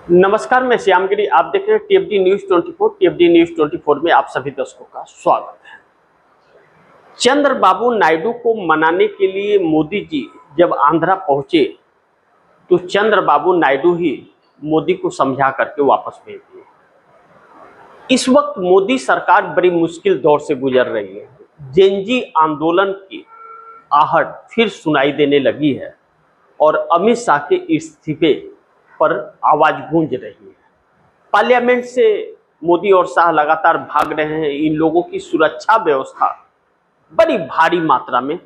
नमस्कार, मैं श्यामगिरी। आप देख रहे हैं टीएफडी न्यूज 24। टीएफडी न्यूज 24 में आप सभी दर्शकों का स्वागत है। चंद्रबाबू नायडू को मनाने के लिए मोदी जी जब आंध्रा पहुंचे तो चंद्रबाबू नायडू ही मोदी को समझा करके वापस भेज दिए। इस वक्त मोदी सरकार बड़ी मुश्किल दौर से गुजर रही है। जेनजी आंदोलन की आहट फिर सुनाई देने लगी है और अमित शाह के इस्तीफे पर आवाज गूंज रही है। पार्लियामेंट से मोदी और शाह लगातार भाग रहे हैं। इन लोगों की सुरक्षा व्यवस्था बड़ी भारी मात्रा में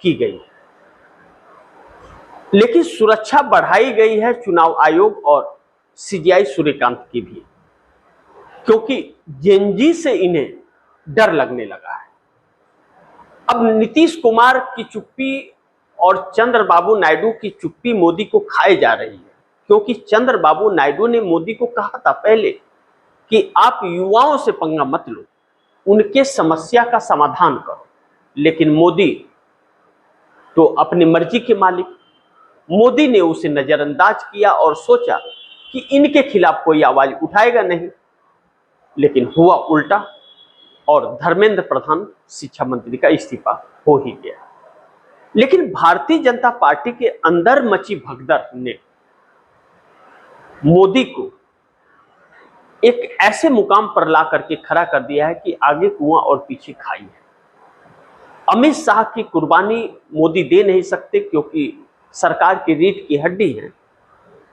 की गई है, लेकिन सुरक्षा बढ़ाई गई है चुनाव आयोग और सीजीआई सूर्यकांत की भी, क्योंकि जेनजी से इन्हें डर लगने लगा है। अब नीतीश कुमार की चुप्पी और चंद्रबाबू नायडू की चुप्पी मोदी को खाए जा रही है, क्योंकि चंद्रबाबू नायडू ने मोदी को कहा था पहले कि आप युवाओं से पंगा मत लो, उनके समस्या का समाधान करो। लेकिन मोदी तो अपनी मर्जी के मालिक, मोदी ने उसे नजरअंदाज किया और सोचा कि इनके खिलाफ कोई आवाज उठाएगा नहीं, लेकिन हुआ उल्टा और धर्मेंद्र प्रधान शिक्षा मंत्री का इस्तीफा हो ही गया। लेकिन भारतीय जनता पार्टी के अंदर मची भगदड़ ने मोदी को एक ऐसे मुकाम पर ला करके खड़ा कर दिया है कि आगे कुआं और पीछे खाई है। अमित शाह की कुर्बानी मोदी दे नहीं सकते, क्योंकि सरकार की रीढ़ की हड्डी है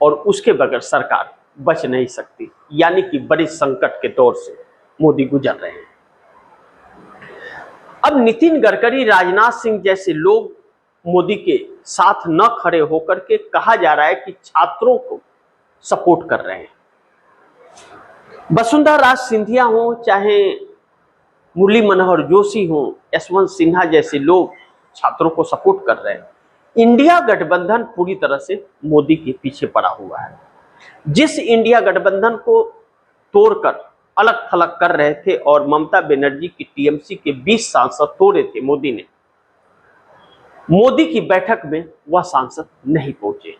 और उसके बगैर सरकार बच नहीं सकती। यानी कि बड़े संकट के दौर से मोदी गुजर रहे हैं। अब नितिन गडकरी, राजनाथ सिंह जैसे लोग मोदी के साथ न खड़े होकर के कहा जा रहा है कि छात्रों को सपोर्ट कर रहे हैं। वसुंधरा राज सिंधिया हो, चाहे मुरली मनोहर जोशी हो, यशवंत सिन्हा जैसे लोग छात्रों को सपोर्ट कर रहे हैं। इंडिया गठबंधन पूरी तरह से मोदी के पीछे पड़ा हुआ है। जिस इंडिया गठबंधन को तोड़कर अलग थलग कर रहे थे और ममता बनर्जी की टीएमसी के 20 सांसद तोड़े थे मोदी ने, मोदी की बैठक में वह सांसद नहीं पहुंचे।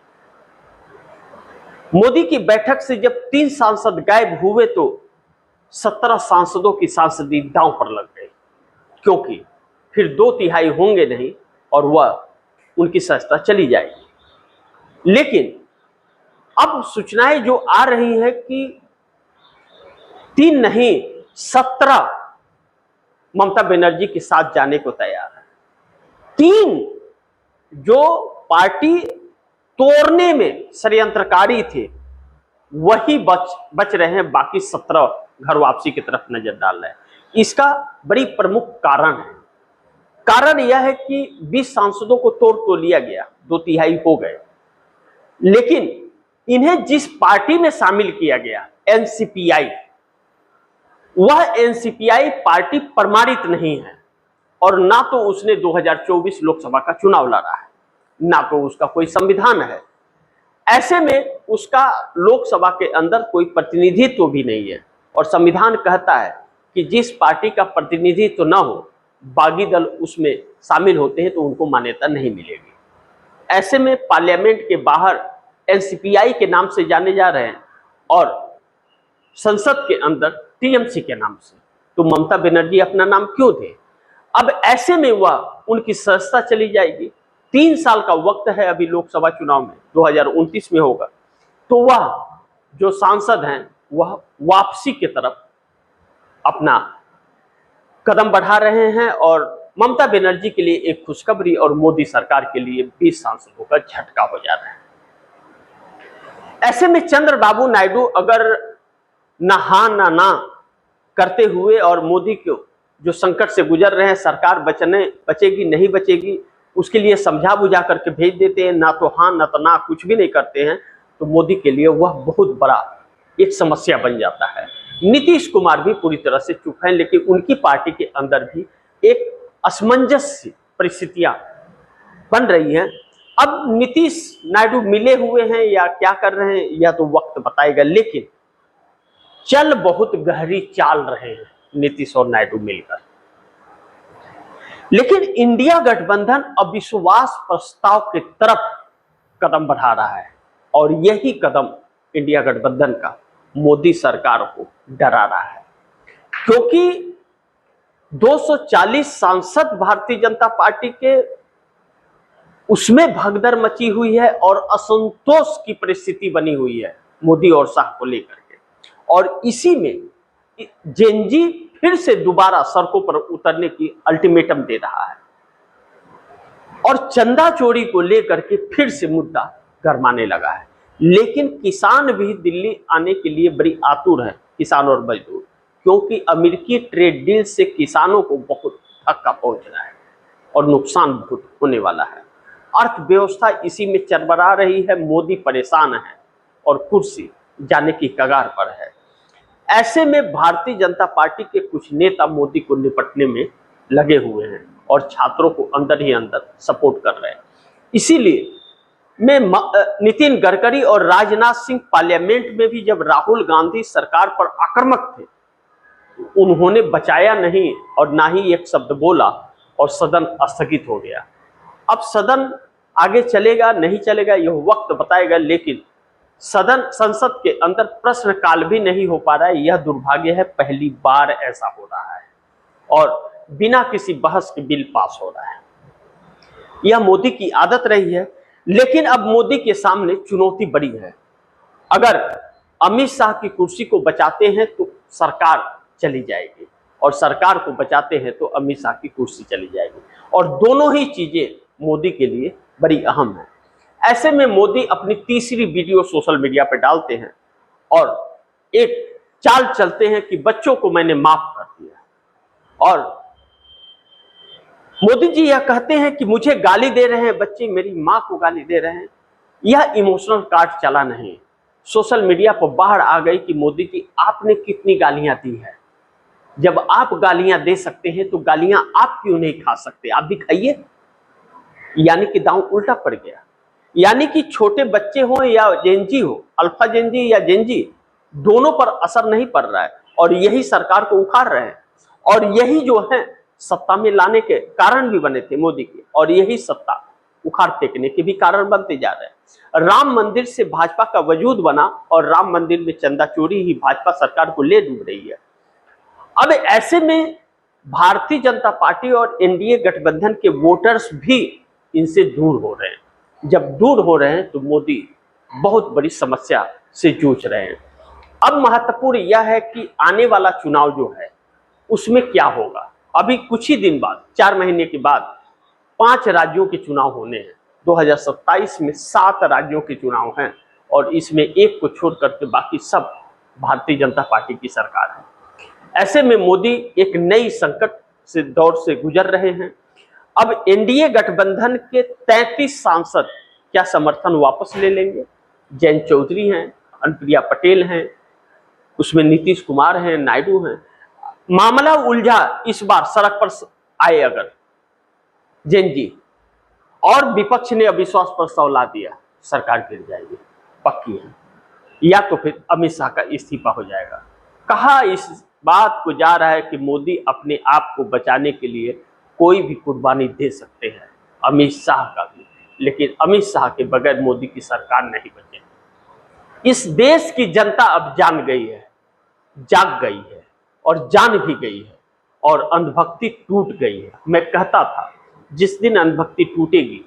मोदी की बैठक से जब 3 सांसद गायब हुए तो 17 सांसदों की सांसदी दांव पर लग गई, क्योंकि फिर 2/3 होंगे नहीं और वह उनकी सत्ता चली जाएगी। लेकिन अब सूचनाएं जो आ रही है कि 3 नहीं 17 ममता बनर्जी के साथ जाने को तैयार है। 3 जो पार्टी तोड़ने में षड्यंत्रकारी थे वही बच रहे हैं, बाकी 17 घर वापसी की तरफ नजर डाल रहे हैं। इसका बड़ी प्रमुख कारण है। कारण यह है कि 20 सांसदों को तोड़ तो लिया गया, 2/3 हो गए, लेकिन इन्हें जिस पार्टी में शामिल किया गया एनसीपीआई, वह एनसीपीआई पार्टी प्रमाणित नहीं है और ना तो उसने 2024 लोकसभा का चुनाव लड़ा है, ना तो उसका कोई संविधान है। ऐसे में उसका लोकसभा के अंदर कोई प्रतिनिधित्व भी नहीं है और संविधान कहता है कि जिस पार्टी का प्रतिनिधित्व न हो, बागी दल उसमें शामिल होते हैं तो उनको मान्यता नहीं मिलेगी। ऐसे में पार्लियामेंट के बाहर एनसीपीआई के नाम से जाने जा रहे हैं और संसद के अंदर टीएमसी के नाम से, तो ममता बनर्जी अपना नाम क्यों दे? अब ऐसे में वह उनकी सदस्यता चली जाएगी। 3 साल का वक्त है अभी लोकसभा चुनाव में, 2029 में होगा, तो वह जो सांसद हैं वह वापसी की तरफ अपना कदम बढ़ा रहे हैं और ममता बनर्जी के लिए एक खुशखबरी और मोदी सरकार के लिए 20 सांसदों का झटका हो जा रहा है। ऐसे में चंद्रबाबू नायडू अगर ना करते हुए और मोदी को जो संकट से गुजर रहे हैं, सरकार बचेगी नहीं बचेगी, उसके लिए समझा बुझा करके भेज देते हैं, ना तो हाँ ना तो ना, कुछ भी नहीं करते हैं, तो मोदी के लिए वह बहुत बड़ा एक समस्या बन जाता है। नीतीश कुमार भी पूरी तरह से चुप हैं, लेकिन उनकी पार्टी के अंदर भी एक असमंजस परिस्थितियां बन रही हैं। अब नीतीश नायडू मिले हुए हैं या क्या कर रहे हैं यह तो वक्त बताएगा, लेकिन चल बहुत गहरी चाल रहे हैं नीतीश और नायडू मिलकर। लेकिन इंडिया गठबंधन अविश्वास प्रस्ताव की तरफ कदम बढ़ा रहा है और यही कदम इंडिया गठबंधन का मोदी सरकार को डरा रहा है, क्योंकि 240 सांसद भारतीय जनता पार्टी के, उसमें भगदड़ मची हुई है और असंतोष की परिस्थिति बनी हुई है मोदी और शाह को लेकर के। और इसी में जेनजी फिर से दोबारा सड़कों पर उतरने की अल्टीमेटम दे रहा है और चंदा चोरी को लेकर के फिर से मुद्दा गरमाने लगा है। लेकिन किसान भी दिल्ली आने के लिए बड़ी आतुर है, किसान और मजदूर, क्योंकि अमेरिकी ट्रेड डील से किसानों को बहुत धक्का पहुंच रहा है और नुकसान बहुत होने वाला है। अर्थव्यवस्था इसी में चरमरा रही है, मोदी परेशान है और कुर्सी जाने की कगार पर है। ऐसे में भारतीय जनता पार्टी के कुछ नेता मोदी को निपटने में लगे हुए हैं और छात्रों को अंदर ही अंदर सपोर्ट कर रहे हैं। इसीलिए नितिन गडकरी और राजनाथ सिंह पार्लियामेंट में भी जब राहुल गांधी सरकार पर आक्रामक थे, उन्होंने बचाया नहीं और ना ही एक शब्द बोला और सदन स्थगित हो गया। अब सदन आगे चलेगा नहीं चलेगा यह वक्त बताएगा, लेकिन संसद के अंदर प्रश्नकाल भी नहीं हो पा रहा है। यह दुर्भाग्य है, पहली बार ऐसा हो रहा है और बिना किसी बहस के बिल पास हो रहा है। यह मोदी की आदत रही है, लेकिन अब मोदी के सामने चुनौती बड़ी है। अगर अमित शाह की कुर्सी को बचाते हैं तो सरकार चली जाएगी और सरकार को बचाते हैं तो अमित शाह की कुर्सी चली जाएगी, और दोनों ही चीजें मोदी के लिए बड़ी अहम है। ऐसे में मोदी अपनी तीसरी वीडियो सोशल मीडिया पर डालते हैं और एक चाल चलते हैं कि बच्चों को मैंने माफ कर दिया, और मोदी जी यह कहते हैं कि मुझे गाली दे रहे हैं बच्चे, मेरी मां को गाली दे रहे हैं। यह इमोशनल कार्ड चला नहीं, सोशल मीडिया पर बाहर आ गई कि मोदी जी आपने कितनी गालियां दी है। जब आप गालियां दे सकते हैं तो गालियां आप क्यों नहीं खा सकते, आप भी खाइए। यानी कि दांव उल्टा पड़ गया, यानी कि छोटे बच्चे हो या जेनजी हो, अल्फा जेनजी या जेनजी, दोनों पर असर नहीं पड़ रहा है और यही सरकार को उखाड़ रहे हैं। और यही जो है सत्ता में लाने के कारण भी बने थे मोदी के, और यही सत्ता उखाड़ फेंकने के भी कारण बनते जा रहे हैं। राम मंदिर से भाजपा का वजूद बना और राम मंदिर में चंदा चोरी ही भाजपा सरकार को ले डूब रही है। अब ऐसे में भारतीय जनता पार्टी और एनडीए गठबंधन के वोटर्स भी इनसे दूर हो रहे हैं। जब दूर हो रहे हैं तो मोदी बहुत बड़ी समस्या से जूझ रहे हैं। अब महत्वपूर्ण यह है कि आने वाला चुनाव जो है उसमें क्या होगा। अभी कुछ ही दिन बाद, 4 महीने के बाद 5 राज्यों के चुनाव होने हैं। 2027 में 7 राज्यों के चुनाव हैं और इसमें एक को छोड़ करके बाकी सब भारतीय जनता पार्टी की सरकार है। ऐसे में मोदी एक नई संकट से दौर से गुजर रहे हैं। अब एनडीए गठबंधन के 33 सांसद क्या समर्थन वापस ले लेंगे। जयंत चौधरी हैं, अनुप्रिया पटेल हैं, उसमें नीतीश कुमार हैं, नायडू हैं। मामला उलझा इस बार सड़क पर आए अगर जैन जी और विपक्ष ने अविश्वास प्रस्ताव ला दिया, सरकार गिर जाएगी, पक्की है, या तो फिर अमित शाह का इस्तीफा हो जाएगा। कहा इस बात को जा रहा है कि मोदी अपने आप को बचाने के लिए कोई भी कुर्बानी दे सकते हैं, अमित शाह का भी, लेकिन अमित शाह के बगैर मोदी की सरकार नहीं बचेगी। इस देश की जनता अब जान गई है, जाग गई है और जान भी गई है और अंधभक्ति टूट गई है। मैं कहता था जिस दिन अंधभक्ति टूटेगी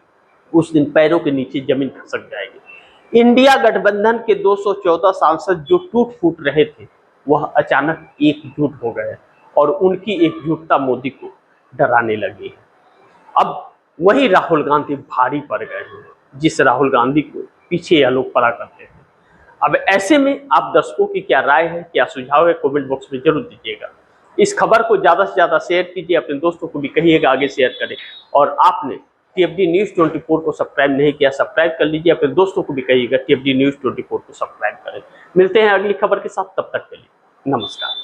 उस दिन पैरों के नीचे जमीन खसक जाएगी। इंडिया गठबंधन के 214 सांसद जो टूट फूट रहे थे वह अचानक एकजुट हो गए और उनकी एकजुटता मोदी को डराने लगी है। अब वही राहुल गांधी भारी पड़ गए हैं, जिस राहुल गांधी को पीछे यह लोग पड़ा करते थे। अब ऐसे में आप दर्शकों की क्या राय है, क्या सुझाव है, कमेंट बॉक्स में जरूर दीजिएगा। इस खबर को ज़्यादा से ज़्यादा शेयर कीजिए, अपने दोस्तों को भी कहिएगा आगे शेयर करें। और आपने टीएफडी न्यूज़ 24 को सब्सक्राइब नहीं किया, सब्सक्राइब कर लीजिए, अपने दोस्तों को भी कहिएगा टीएफडी न्यूज़ 24 को सब्सक्राइब करें। मिलते हैं अगली खबर के साथ, तब तक के लिए नमस्कार।